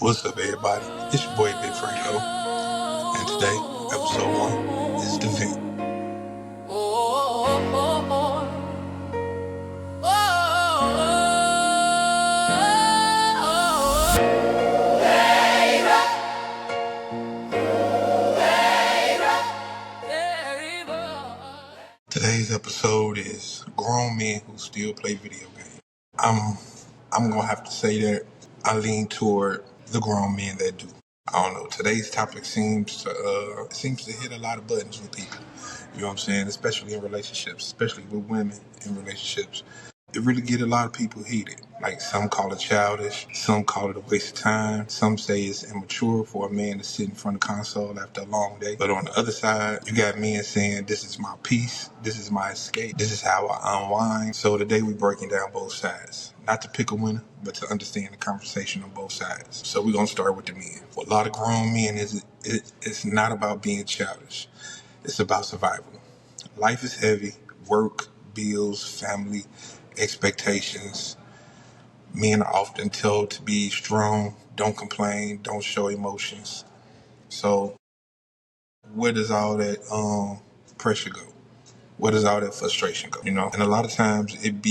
What's up, everybody? It's your boy Big Franco, and today, episode 1 is the vent. Today's episode is grown men who still play video games. I'm gonna have to say that I lean toward the grown men that do. I don't know. Today's topic seems to hit a lot of buttons with people. You know what I'm saying? Especially in relationships, especially with women in relationships. It really get a lot of people heated. Like some call it childish, some call it a waste of time. Some say it's immature for a man to sit in front of a console after a long day. But on the other side, you got men saying this is my peace, this is my escape, this is how I unwind. So today we're breaking down both sides. Not to pick a winner, but to understand the conversation on both sides. So we're gonna start with the men. For a lot of grown men, it's not about being childish. It's about survival. Life is heavy. Work, bills, family, expectations. Men are often told to be strong, don't complain, don't show emotions. So where does all that pressure go? Where does all that frustration go? And a lot of times it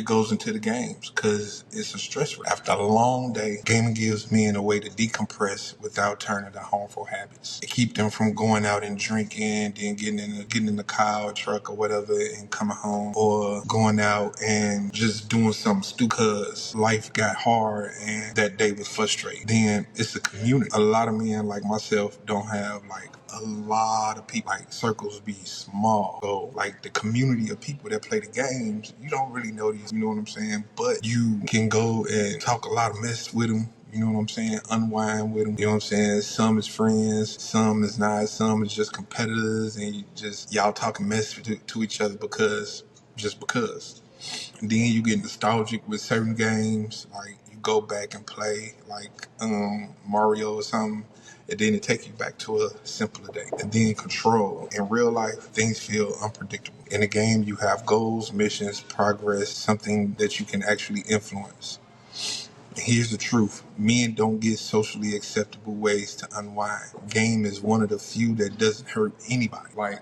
goes into the games because it's a stress. After a long day, gaming gives men a way to decompress without turning to harmful habits. It keeps them from going out and drinking, then getting in the car or truck or whatever and coming home, or going out and just doing something stupid because life got hard and that day was frustrating. Then it's a community. A lot of men like myself don't have a lot of people. Like circles be small, so like the community of people that play the games, you don't really know these, you know what I'm saying, but you can go and talk a lot of mess with them, you know what I'm saying, unwind with them, you know what I'm saying. Some is friends, some is not, some is just competitors, and y'all talking mess to each other because and then you get nostalgic with certain games, like you go back and play like Mario or something, and then it takes you back to a simpler day. And then control. In real life, things feel unpredictable. In a game, you have goals, missions, progress, something that you can actually influence. And here's the truth. Men don't get socially acceptable ways to unwind. Game is one of the few that doesn't hurt anybody. Like,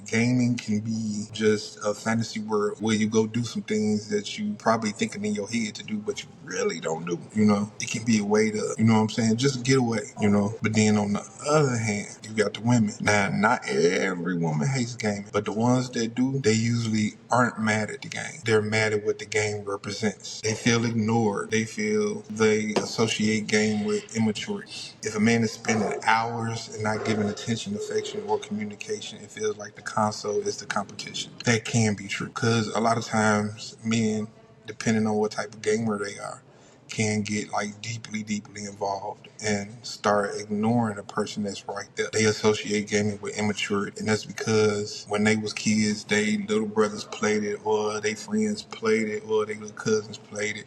gaming can be just a fantasy world where you go do some things that you probably thinking in your head to do, but you really don't do. It can be a way to, you know what I'm saying, just get away, But then on the other hand, you got the women. Now, not every woman hates gaming, but the ones that do, they usually aren't mad at the game. They're mad at what the game represents. They feel ignored. They associate game with immaturity. If a man is spending hours and not giving attention, affection, or communication, it feels like the console is the competition. That can be true because a lot of times men, depending on what type of gamer they are, can get deeply involved and start ignoring the person that's right there. They associate gaming with immaturity, and that's because when they was kids, they little brothers played it, or they friends played it, or they little cousins played it.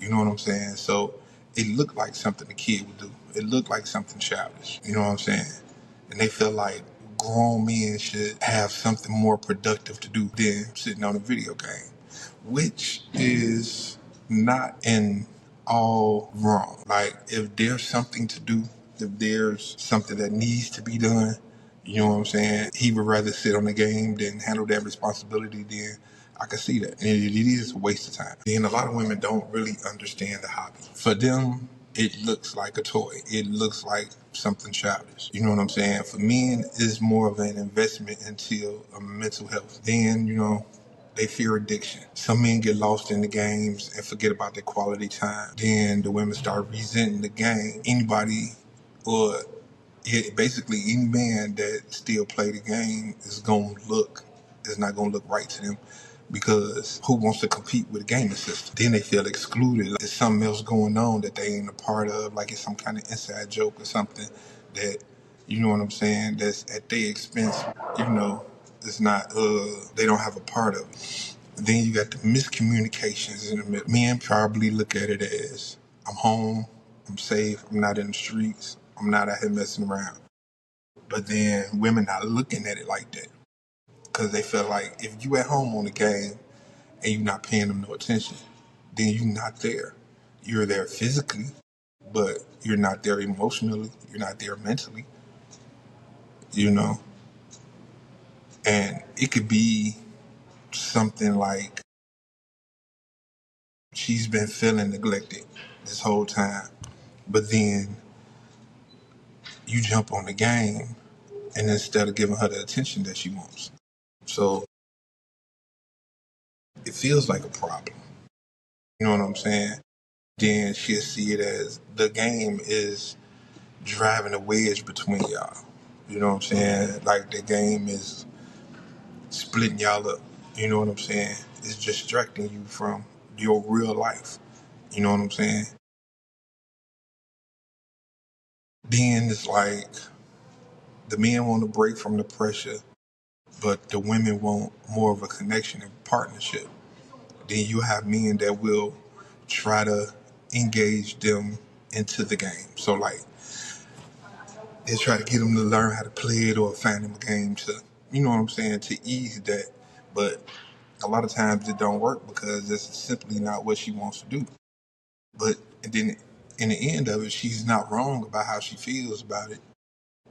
You know what I'm saying? So it looked like something a kid would do. It looked like something childish. You know what I'm saying? And they feel like grown men should have something more productive to do than sitting on a video game, which is not in all wrong. Like, if there's something to do, if there's something that needs to be done, you know what I'm saying, he would rather sit on the game than handle that responsibility. Then I can see that. And it is a waste of time. And a lot of women don't really understand the hobby. For them, it looks like a toy. It looks like something childish. You know what I'm saying? For men, it's more of an investment into a mental health. Then, they fear addiction. Some men get lost in the games and forget about their quality time. Then the women start resenting the game. Or basically any man that still play the game is not gonna look right to them, because who wants to compete with a gaming system? Then they feel excluded. Like there's something else going on that they ain't a part of, like it's some kind of inside joke or something that, you know what I'm saying, that's at their expense, it's not, they don't have a part of it. Then you got the miscommunications in the middle. Men probably look at it as, I'm home, I'm safe, I'm not in the streets, I'm not out here messing around. But then women not looking at it like that, because they feel like if you at home on the game and you're not paying them no attention, then you're not there. You're there physically, but you're not there emotionally, you're not there mentally, you know? And it could be something like she's been feeling neglected this whole time, but then you jump on the game and instead of giving her the attention that she wants. So it feels like a problem. You know what I'm saying? Then she'll see it as the game is driving a wedge between y'all. You know what I'm saying? Like the game is splitting y'all up. You know what I'm saying? It's distracting you from your real life. You know what I'm saying? Then it's like the men want to break from the pressure, but the women want more of a connection and partnership. Then you have men that will try to engage them into the game. So like they try to get them to learn how to play it or find them a game to, you know what I'm saying, to ease that. But a lot of times it don't work because it's simply not what she wants to do. But and then in the end of it, she's not wrong about how she feels about it.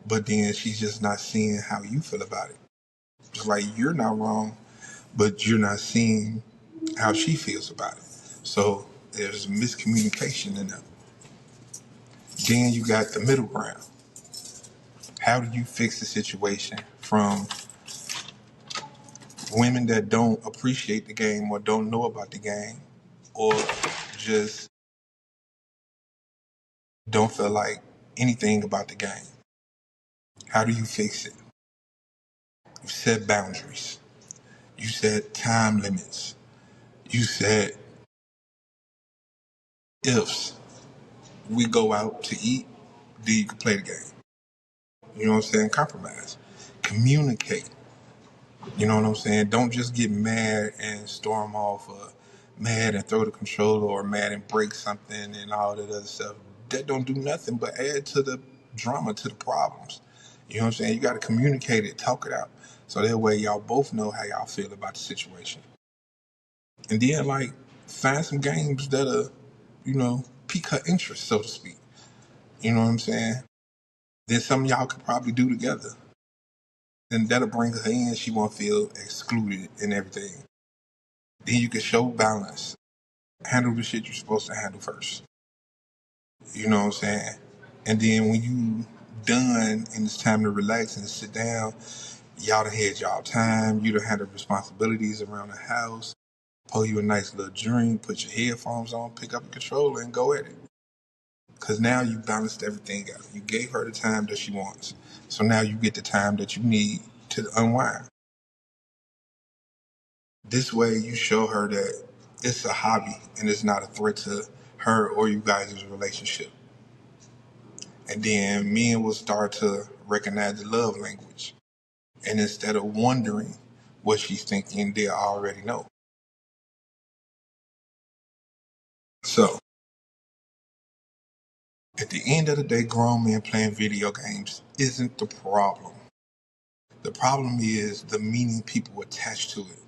But then she's just not seeing how you feel about it. Just like you're not wrong, but you're not seeing how she feels about it. So there's miscommunication in that. Then you got the middle ground. How do you fix the situation from women that don't appreciate the game or don't know about the game or just don't feel like anything about the game? How do you fix it? You set boundaries. You set time limits. You set ifs. We go out to eat, then you can play the game. You know what I'm saying? Compromise. Communicate. You know what I'm saying? Don't just get mad and storm off or mad and throw the controller or mad and break something and all that other stuff. That don't do nothing but add to the drama, to the problems. You know what I'm saying? You got to communicate it, talk it out. So that way y'all both know how y'all feel about the situation. And then like find some games that'll, pique her interest, so to speak. You know what I'm saying? Then some of y'all could probably do together. And that'll bring her in. She won't feel excluded and everything. Then you can show balance. Handle the shit you're supposed to handle first. You know what I'm saying? And then when you done and it's time to relax and sit down, y'all done had y'all time. You done had the responsibilities around the house. Pour you a nice little drink, put your headphones on, pick up a controller and go at it. Because now you balanced everything out. You gave her the time that she wants. So now you get the time that you need to unwind. This way you show her that it's a hobby and it's not a threat to her or you guys' relationship. And then men will start to recognize the love language. And instead of wondering what she's thinking, they already know. So at the end of the day, grown men playing video games isn't the problem. The problem is the meaning people attach to it.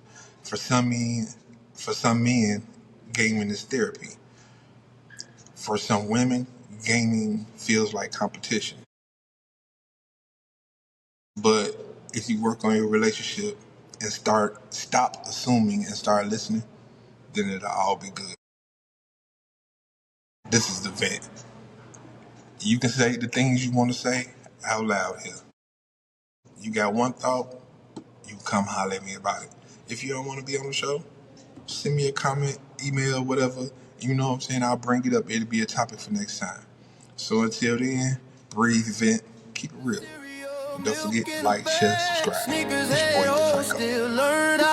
For some men, for some men, gaming is therapy. For some women, gaming feels like competition. But if you work on your relationship and stop assuming and start listening, then it'll all be good. This is the vent. You can say the things you want to say out loud here. You got one thought, you come holler at me about it. If you don't want to be on the show, send me a comment, email, whatever. You know what I'm saying? I'll bring it up. It'll be a topic for next time. So until then, breathe, vent, keep it real. And don't forget to like, share, subscribe. It's your boy, Franco.